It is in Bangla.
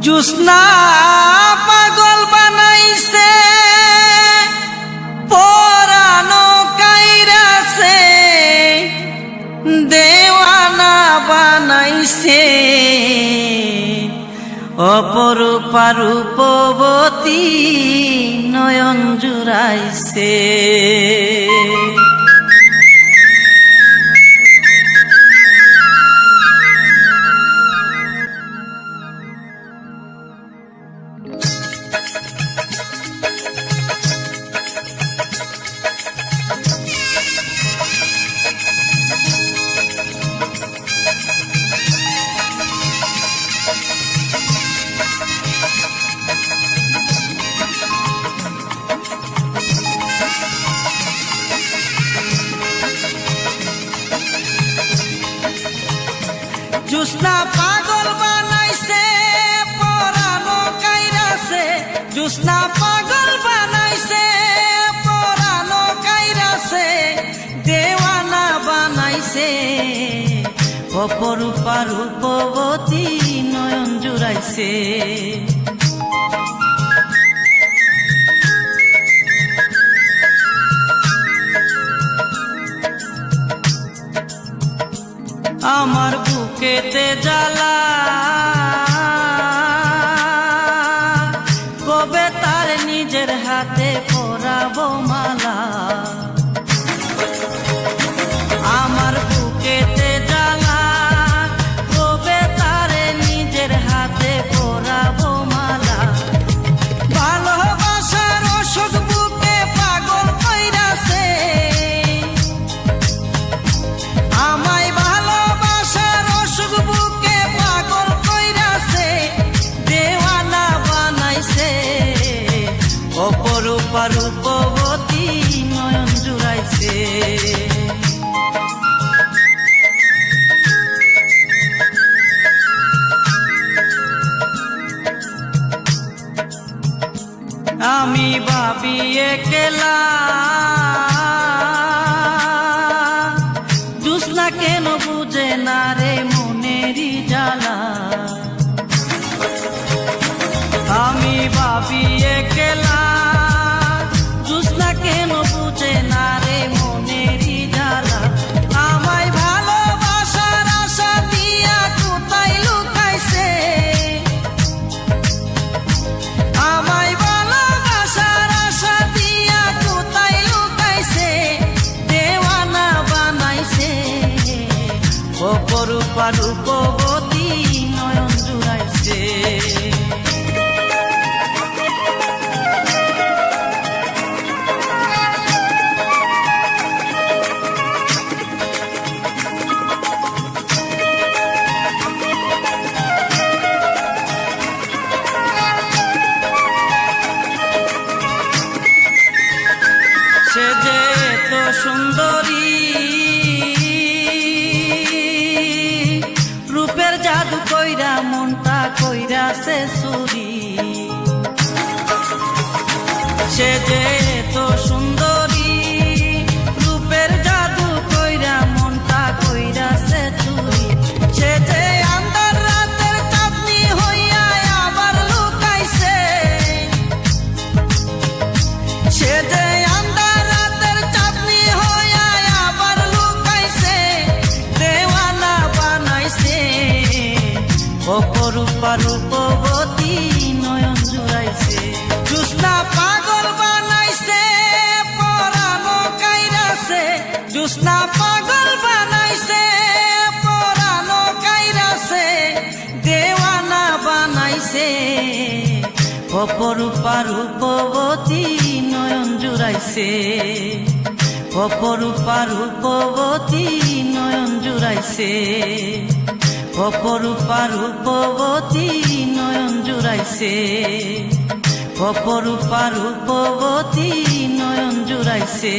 জুস্না পাগল বানাইছে পরানো কাইরাছে দেওয়ানা বানাইছে অপরূপা রূপবতী নয়ন জুড়াইছে। জুস্না পাগল বানাইছে পরানো কাইরাছে, জুস্না পাগল বানাইছে পরানো কাইরাছে দেওয়ানা বানাইছে অপরূপা রূপবতী নয়ন জুড়াইছে। আমার বুকেতে জ্বালা কবে তার নিজের হাতে পরাবো মালা। আমার বুকেতে জ্বালা কবে তার নিজের হাতে পরাবো মালা। ভালোবাসার অসুখ বুকে পাগল কইরাছে আমায়, ভালোবাসার অসুখ বুকে পাগল কইরাছে দেওয়ানা বানাইছে অপরূপা রূপবতী নয়ন জুড়াইছে। আমি ভাবি একলা জুস্না কেন বুঝে না রে মনেরই জ্বালা। আমি ভাবি একলা জুস্না কেন বুঝে না রে মনেরই জ্বালা। আমায় ভালোবাসার আশা দিয়া কোথায় লুকাইছে, আমায় ভালোবাসার আশা দিয়া কোথায় লুকাইছে দেওয়ানা বানাইছে অপরূপা রূপবতী নয়ন জুড়াইছে। সে যে এত সুন্দরী রূপের জাদু কইরা মনটা কইরাছে চুরি। সে যে এত সুন্দরী রূপের জাদু কইরা মনটা কইরাছে চুরি। সে যে আন্ধার রাতের চাঁদনি হইয়া আবার লুকাইছে, সে যে আন্ধার রাতের চাঁদনি হইয়া আবার লুকাইছে দেওয়ানা বানাইছে অপরূপা রূপবতী নয়ন জুড়াইছে। জুস্না পাগল বানাইছে পরানো কাইরাছে, জুস্না পাগল বানাইছে পরানো কাইরাছে দেওয়ানা বানাইছে অপরূপা রূপবতী নয়ন জুড়াইছে অপরূপা রূপবতী নয়ন জুড়াইছে অপরূপা রূপবতী নয়ন জুড়াইছে অপরূপা রূপবতী নয়ন জুড়াইছে।